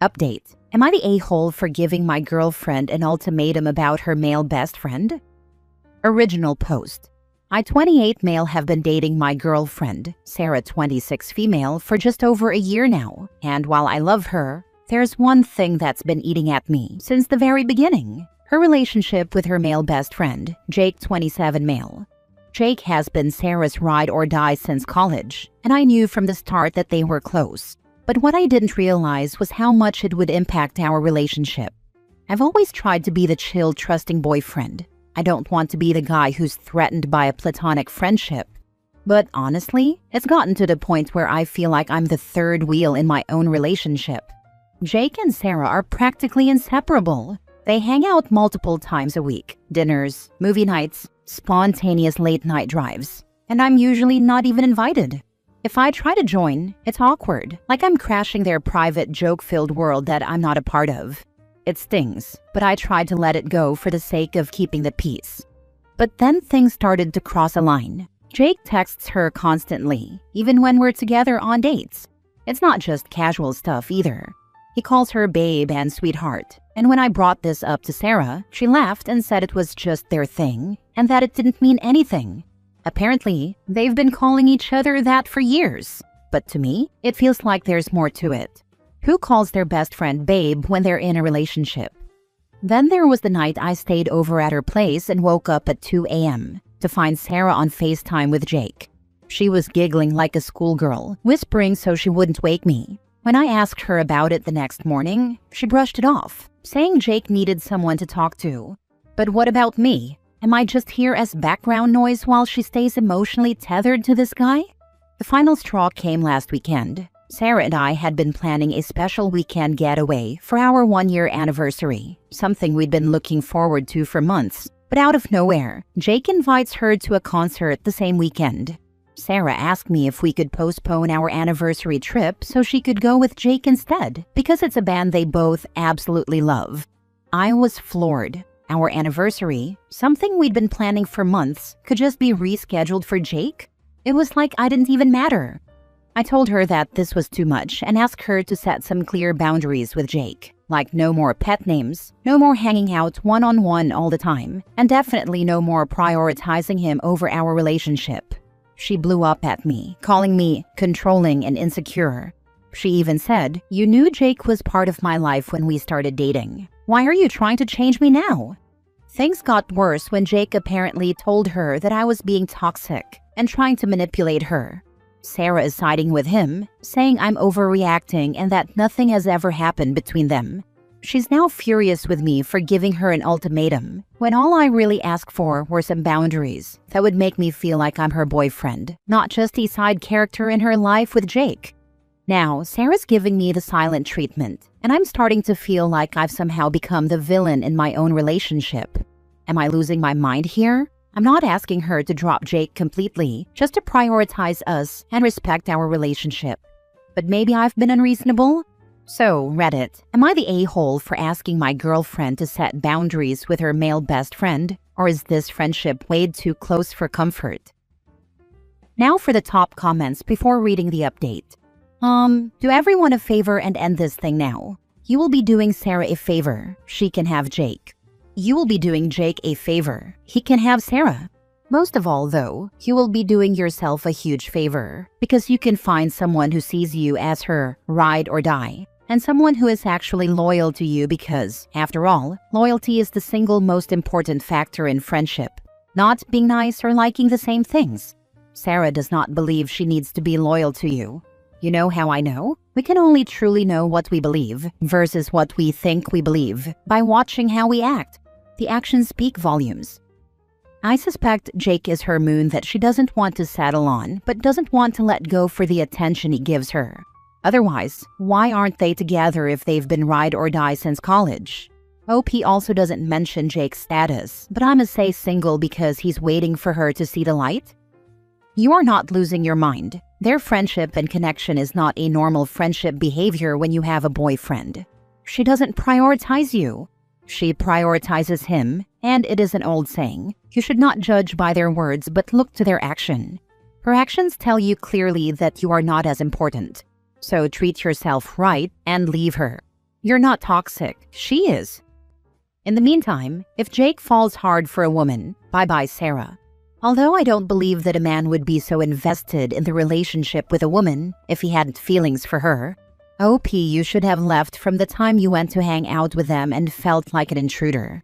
Update. Am I the a-hole for giving my girlfriend an ultimatum about her male best friend? Original post. I, 28 male, have been dating my girlfriend, Sarah, 26 female, for just over a year now. And while I love her, there's one thing that's been eating at me since the very beginning. Her relationship with her male best friend, Jake, 27 male. Jake has been Sarah's ride or die since college, and I knew from the start that they were close. But what I didn't realize was how much it would impact our relationship. I've always tried to be the chill, trusting boyfriend. I don't want to be the guy who's threatened by a platonic friendship. But honestly, it's gotten to the point where I feel like I'm the third wheel in my own relationship. Jake and Sarah are practically inseparable. They hang out multiple times a week, dinners, movie nights, spontaneous late-night drives, and I'm usually not even invited. If I try to join, it's awkward, like I'm crashing their private, joke-filled world that I'm not a part of. It stings, but I tried to let it go for the sake of keeping the peace. But then things started to cross a line. Jake texts her constantly, even when we're together on dates. It's not just casual stuff either. He calls her babe and sweetheart, and when I brought this up to Sarah, she laughed and said it was just their thing, and that it didn't mean anything. Apparently, they've been calling each other that for years. But to me, it feels like there's more to it. Who calls their best friend babe when they're in a relationship? Then there was the night I stayed over at her place and woke up at 2 a.m. to find Sarah on FaceTime with Jake. She was giggling like a schoolgirl, whispering so she wouldn't wake me. When I asked her about it the next morning, she brushed it off, saying Jake needed someone to talk to. But what about me? Am I just here as background noise while she stays emotionally tethered to this guy? The final straw came last weekend. Sarah and I had been planning a special weekend getaway for our 1-year anniversary, something we'd been looking forward to for months. But out of nowhere, Jake invites her to a concert the same weekend. Sarah asked me if we could postpone our anniversary trip so she could go with Jake instead, because it's a band they both absolutely love. I was floored. Our anniversary, something we'd been planning for months, could just be rescheduled for Jake? It was like I didn't even matter. I told her that this was too much and asked her to set some clear boundaries with Jake, like no more pet names, no more hanging out one-on-one all the time, and definitely no more prioritizing him over our relationship. She blew up at me, calling me controlling and insecure. She even said, "You knew Jake was part of my life when we started dating. Why are you trying to change me now?" Things got worse when Jake apparently told her that I was being toxic and trying to manipulate her. Sarah is siding with him, saying I'm overreacting and that nothing has ever happened between them. She's now furious with me for giving her an ultimatum, when all I really asked for were some boundaries that would make me feel like I'm her boyfriend, not just a side character in her life with Jake. Now, Sarah's giving me the silent treatment, and I'm starting to feel like I've somehow become the villain in my own relationship. Am I losing my mind here? I'm not asking her to drop Jake completely, just to prioritize us and respect our relationship. But maybe I've been unreasonable? So, Reddit, am I the a-hole for asking my girlfriend to set boundaries with her male best friend, or is this friendship way too close for comfort? Now for the top comments before reading the update. Do everyone a favor and end this thing now. You will be doing Sarah a favor. She can have Jake. You will be doing Jake a favor. He can have Sarah. Most of all, though, you will be doing yourself a huge favor because you can find someone who sees you as her ride or die, and someone who is actually loyal to you because, after all, loyalty is the single most important factor in friendship, not being nice or liking the same things. Sarah does not believe she needs to be loyal to you. You know how I know? We can only truly know what we believe versus what we think we believe by watching how we act. The actions speak volumes. I suspect Jake is her moon that she doesn't want to settle on, but doesn't want to let go for the attention he gives her. Otherwise, why aren't they together if they've been ride or die since college? OP also doesn't mention Jake's status, but I'ma say single because he's waiting for her to see the light. You are not losing your mind. Their friendship and connection is not a normal friendship behavior when you have a boyfriend. She doesn't prioritize you. She prioritizes him, and it is an old saying, you should not judge by their words but look to their action. Her actions tell you clearly that you are not as important. So treat yourself right and leave her. You're not toxic. She is. In the meantime, if Jake falls hard for a woman, bye-bye Sarah. Although I don't believe that a man would be so invested in the relationship with a woman if he hadn't feelings for her. OP, you should have left from the time you went to hang out with them and felt like an intruder.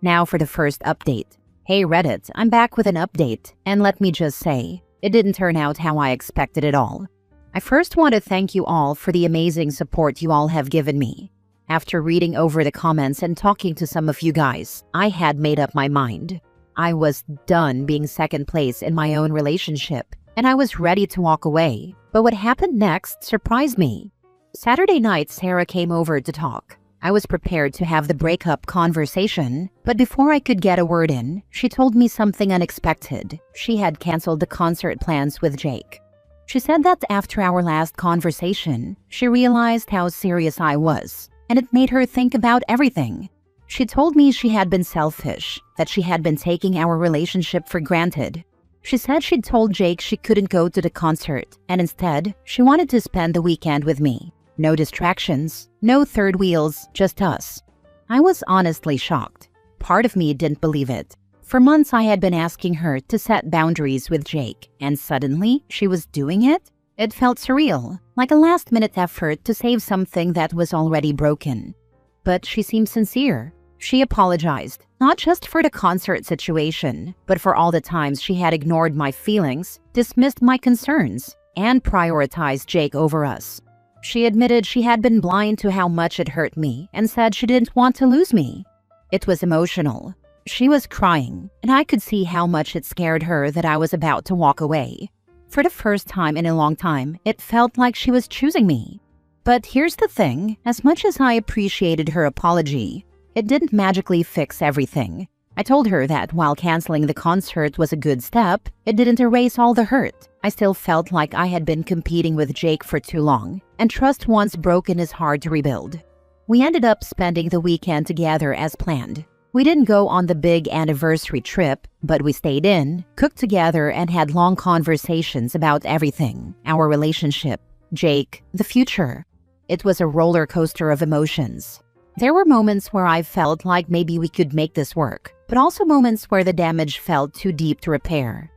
Now for the first update. Hey Reddit, I'm back with an update, and let me just say, it didn't turn out how I expected at all. I first want to thank you all for the amazing support you all have given me. After reading over the comments and talking to some of you guys, I had made up my mind. I was done being second place in my own relationship, and I was ready to walk away. But what happened next surprised me. Saturday night, Sarah came over to talk. I was prepared to have the breakup conversation, but before I could get a word in, she told me something unexpected. She had canceled the concert plans with Jake. She said that after our last conversation, she realized how serious I was, and it made her think about everything. She told me she had been selfish, that she had been taking our relationship for granted. She said she'd told Jake she couldn't go to the concert, and instead, she wanted to spend the weekend with me. No distractions, no third wheels, just us. I was honestly shocked. Part of me didn't believe it. For months I had been asking her to set boundaries with Jake, and suddenly she was doing it? It felt surreal, like a last-minute effort to save something that was already broken. But she seemed sincere. She apologized, not just for the concert situation, but for all the times she had ignored my feelings, dismissed my concerns, and prioritized Jake over us. She admitted she had been blind to how much it hurt me and said she didn't want to lose me. It was emotional. She was crying, and I could see how much it scared her that I was about to walk away. For the first time in a long time, it felt like she was choosing me. But here's the thing, as much as I appreciated her apology, it didn't magically fix everything. I told her that while canceling the concert was a good step, it didn't erase all the hurt. I still felt like I had been competing with Jake for too long, and trust once broken is hard to rebuild. We ended up spending the weekend together as planned. We didn't go on the big anniversary trip, but we stayed in, cooked together, and had long conversations about everything: our relationship, Jake, the future. It was a roller coaster of emotions. There were moments where I felt like maybe we could make this work, but also moments where the damage felt too deep to repair.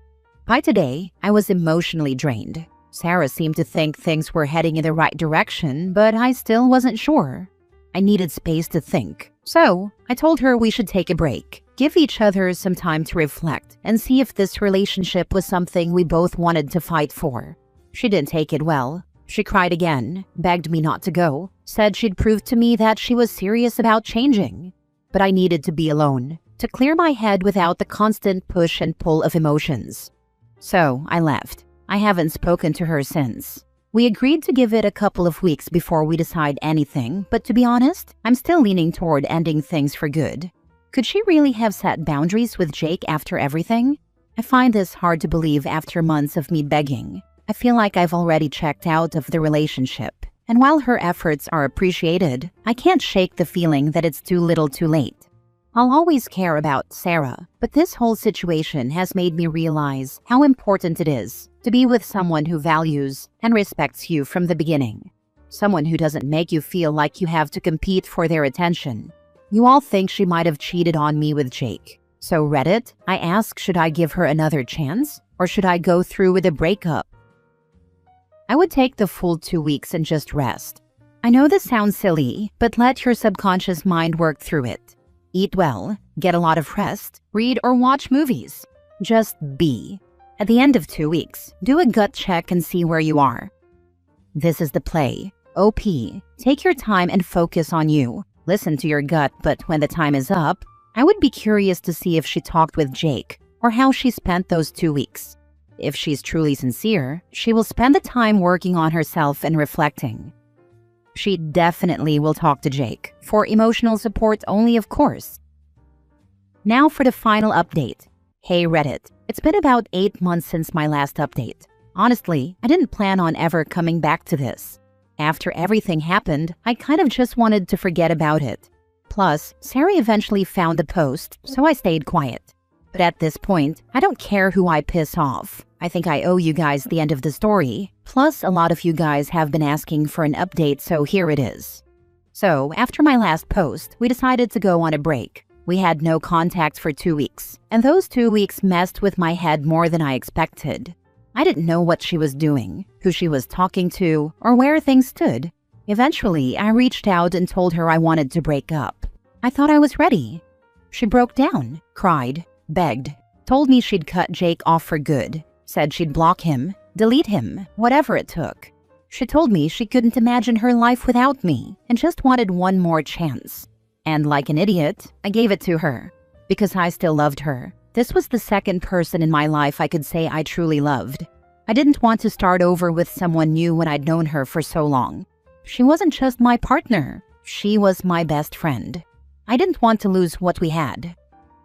By today, I was emotionally drained. Sarah seemed to think things were heading in the right direction, but I still wasn't sure. I needed space to think. So, I told her we should take a break, give each other some time to reflect, and see if this relationship was something we both wanted to fight for. She didn't take it well. She cried again, begged me not to go, said she'd prove to me that she was serious about changing. But I needed to be alone, to clear my head without the constant push and pull of emotions. So, I left. I haven't spoken to her since. We agreed to give it a couple of weeks before we decide anything, but to be honest, I'm still leaning toward ending things for good. Could she really have set boundaries with Jake after everything? I find this hard to believe after months of me begging. I feel like I've already checked out of the relationship. And while her efforts are appreciated, I can't shake the feeling that it's too little too late. I'll always care about Sarah, but this whole situation has made me realize how important it is to be with someone who values and respects you from the beginning. Someone who doesn't make you feel like you have to compete for their attention. You all think she might have cheated on me with Jake. So Reddit, I ask, should I give her another chance? Or should I go through with a breakup? I would take the full 2 weeks and just rest. I know this sounds silly, but let your subconscious mind work through it. Eat well, get a lot of rest, read or watch movies. Just be. At the end of 2 weeks, do a gut check and see where you are. This is the play. OP, take your time and focus on you. Listen to your gut, but when the time is up, I would be curious to see if she talked with Jake or how she spent those 2 weeks. If she's truly sincere, she will spend the time working on herself and reflecting. She definitely will talk to Jake, for emotional support only, of course. Now for the final update. Hey Reddit, it's been about 8 months since my last update. Honestly, I didn't plan on ever coming back to this. After everything happened, I kind of just wanted to forget about it. Plus, Sarah eventually found the post, so I stayed quiet. But at this point, I don't care who I piss off. I think I owe you guys the end of the story. Plus, a lot of you guys have been asking for an update, so here it is. So, after my last post, we decided to go on a break. We had no contact for 2 weeks, and those 2 weeks messed with my head more than I expected. I didn't know what she was doing, who she was talking to, or where things stood. Eventually, I reached out and told her I wanted to break up. I thought I was ready. She broke down, cried, begged, told me she'd cut Jake off for good, said she'd block him, delete him, whatever it took. She told me she couldn't imagine her life without me and just wanted one more chance. And like an idiot, I gave it to her. Because I still loved her. This was the second person in my life I could say I truly loved. I didn't want to start over with someone new when I'd known her for so long. She wasn't just my partner. She was my best friend. I didn't want to lose what we had.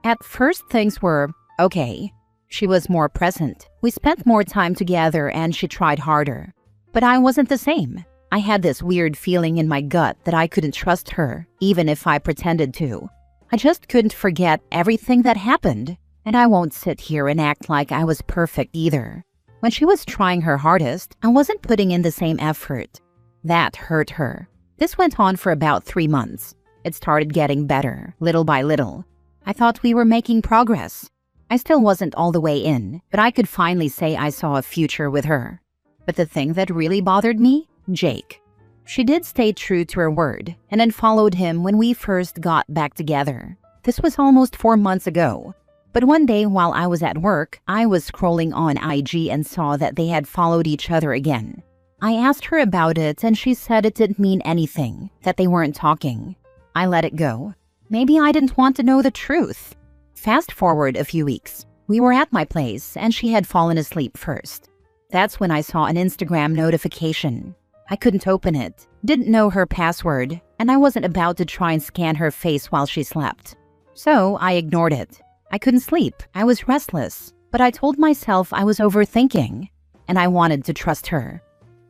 At first, things were okay. She was more present. We spent more time together and she tried harder. But I wasn't the same. I had this weird feeling in my gut that I couldn't trust her, even if I pretended to. I just couldn't forget everything that happened. And I won't sit here and act like I was perfect either. When she was trying her hardest, I wasn't putting in the same effort. That hurt her. This went on for about 3 months. It started getting better, little by little. I thought we were making progress. I still wasn't all the way in, but I could finally say I saw a future with her. But the thing that really bothered me? Jake. She did stay true to her word and unfollowed him when we first got back together. This was almost 4 months ago. But one day while I was at work, I was scrolling on IG and saw that they had followed each other again. I asked her about it and she said it didn't mean anything, that they weren't talking. I let it go. Maybe I didn't want to know the truth. Fast forward a few weeks. We were at my place and she had fallen asleep first. That's when I saw an Instagram notification. I couldn't open it, didn't know her password, and I wasn't about to try and scan her face while she slept. So I ignored it. I couldn't sleep. I was restless. But I told myself I was overthinking. And I wanted to trust her.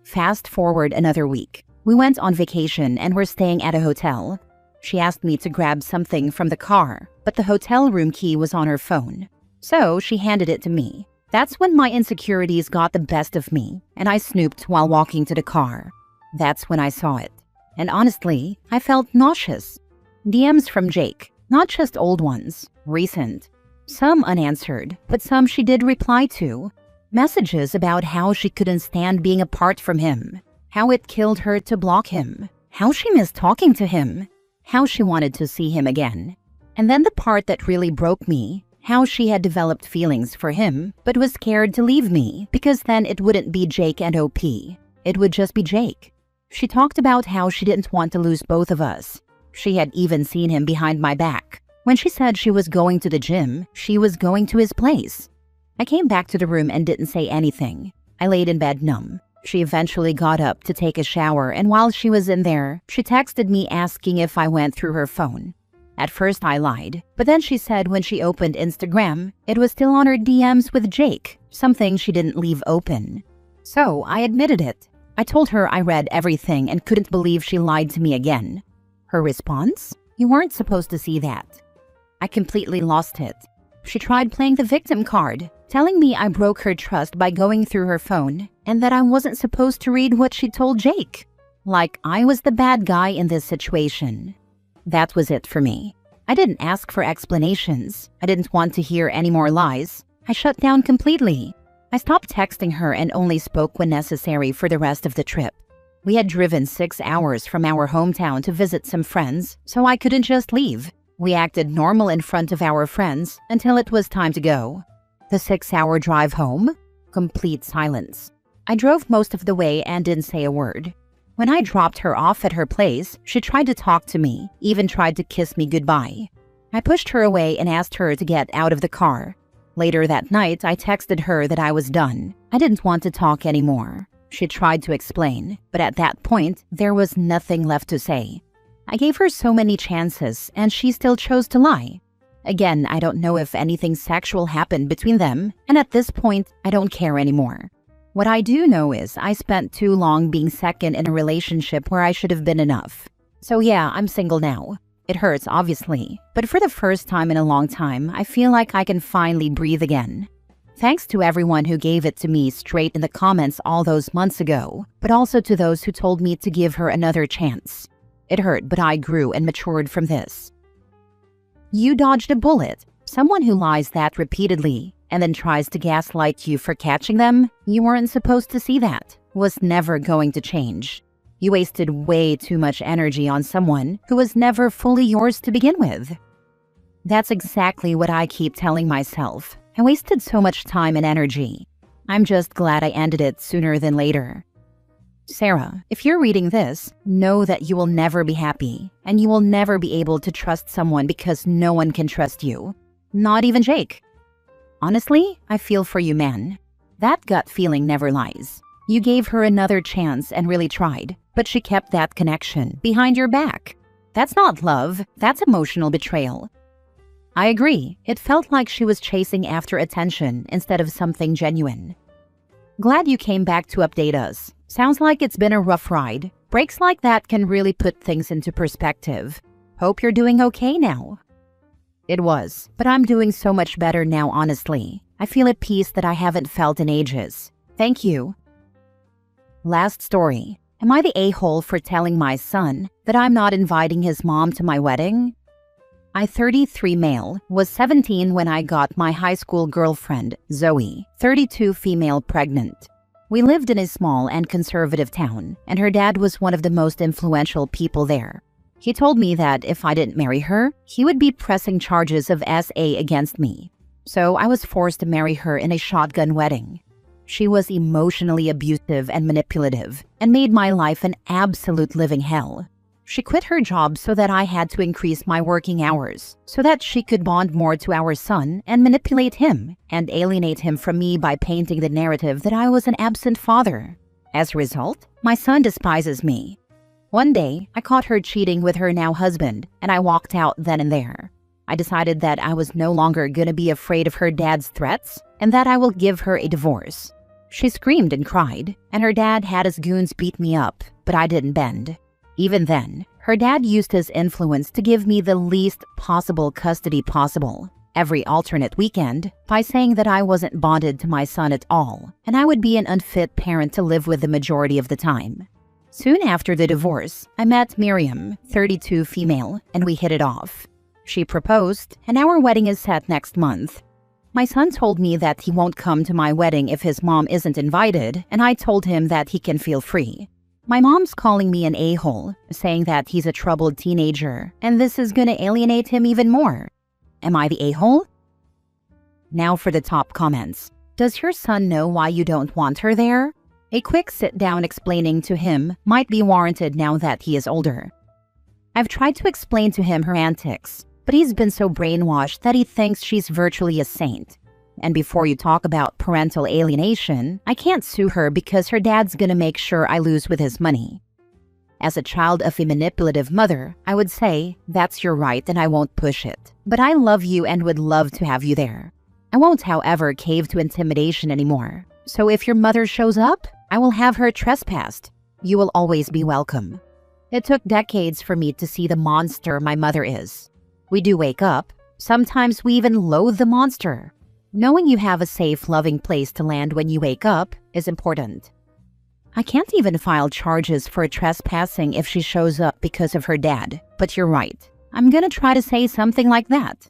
Fast forward another week. We went on vacation and were staying at a hotel. She asked me to grab something from the car, but the hotel room key was on her phone. So she handed it to me. That's when my insecurities got the best of me, and I snooped while walking to the car. That's when I saw it. And honestly, I felt nauseous. DMs from Jake. Not just old ones, recent. Some unanswered, but some she did reply to. Messages about how she couldn't stand being apart from him. How it killed her to block him. How she missed talking to him. How she wanted to see him again. And then the part that really broke me, how she had developed feelings for him, but was scared to leave me because then it wouldn't be Jake and OP. It would just be Jake. She talked about how she didn't want to lose both of us. She had even seen him behind my back. When she said she was going to the gym, she was going to his place. I came back to the room and didn't say anything. I laid in bed numb. She eventually got up to take a shower, and while she was in there, she texted me asking if I went through her phone. At first I lied, but then she said when she opened Instagram, it was still on her DMs with Jake, something she didn't leave open. So I admitted it. I told her I read everything and couldn't believe she lied to me again. Her response? You weren't supposed to see that. I completely lost it. She tried playing the victim card, telling me I broke her trust by going through her phone and that I wasn't supposed to read what she told Jake. Like I was the bad guy in this situation. That was it for me. I didn't ask for explanations. I didn't want to hear any more lies. I shut down completely. I stopped texting her and only spoke when necessary for the rest of the trip. We had driven 6 hours from our hometown to visit some friends, so I couldn't just leave. We acted normal in front of our friends until it was time to go. The 6-hour drive home? Complete silence. I drove most of the way and didn't say a word. When I dropped her off at her place, she tried to talk to me, even tried to kiss me goodbye. I pushed her away and asked her to get out of the car. Later that night, I texted her that I was done. I didn't want to talk anymore. She tried to explain, but at that point, there was nothing left to say. I gave her so many chances, and she still chose to lie. Again, I don't know if anything sexual happened between them, and at this point, I don't care anymore. What I do know is I spent too long being second in a relationship where I should have been enough. So yeah, I'm single now. It hurts, obviously, but for the first time in a long time, I feel like I can finally breathe again. Thanks to everyone who gave it to me straight in the comments all those months ago, but also to those who told me to give her another chance. It hurt, but I grew and matured from this. You dodged a bullet. Someone who lies that repeatedly and then tries to gaslight you for catching them, you weren't supposed to see that, was never going to change. You wasted way too much energy on someone who was never fully yours to begin with. That's exactly what I keep telling myself. I wasted so much time and energy. I'm just glad I ended it sooner than later. Sarah, if you're reading this, know that you will never be happy, and you will never be able to trust someone because no one can trust you. Not even Jake. Honestly, I feel for you, man. That gut feeling never lies. You gave her another chance and really tried, but she kept that connection behind your back. That's not love, that's emotional betrayal. I agree, it felt like she was chasing after attention instead of something genuine. Glad you came back to update us. Sounds like it's been a rough ride. Breaks like that can really put things into perspective. Hope you're doing okay now. It was, but I'm doing so much better now, honestly. I feel at peace that I haven't felt in ages. Thank you. Last story. Am I the a-hole for telling my son that I'm not inviting his mom to my wedding? I, 33 male, was 17 when I got my high school girlfriend, Zoe, 32 female, pregnant. We lived in a small and conservative town, and her dad was one of the most influential people there. He told me that if I didn't marry her, he would be pressing charges of SA against me. So I was forced to marry her in a shotgun wedding. She was emotionally abusive and manipulative, and made my life an absolute living hell. She quit her job so that I had to increase my working hours, so that she could bond more to our son and manipulate him and alienate him from me by painting the narrative that I was an absent father. As a result, my son despises me. One day, I caught her cheating with her now husband, and I walked out then and there. I decided that I was no longer gonna be afraid of her dad's threats and that I will give her a divorce. She screamed and cried, and her dad had his goons beat me up, but I didn't bend. Even then, her dad used his influence to give me the least possible custody possible, every alternate weekend, by saying that I wasn't bonded to my son at all, and I would be an unfit parent to live with the majority of the time. Soon after the divorce, I met Miriam, 32 female, and we hit it off. She proposed, and our wedding is set next month. My son told me that he won't come to my wedding if his mom isn't invited, and I told him that he can feel free. My mom's calling me an a-hole, saying that he's a troubled teenager, and this is gonna alienate him even more. Am I the a-hole? Now for the top comments. Does your son know why you don't want her there? A quick sit-down explaining to him might be warranted now that he is older. I've tried to explain to him her antics, but he's been so brainwashed that he thinks she's virtually a saint. And before you talk about parental alienation, I can't sue her because her dad's gonna make sure I lose with his money. As a child of a manipulative mother, I would say, that's your right and I won't push it. But I love you and would love to have you there. I won't, however, cave to intimidation anymore. So if your mother shows up, I will have her trespassed. You will always be welcome. It took decades for me to see the monster my mother is. We do wake up. Sometimes we even loathe the monster. Knowing you have a safe, loving place to land when you wake up is important. I can't even file charges for trespassing if she shows up because of her dad, but you're right. I'm gonna try to say something like that.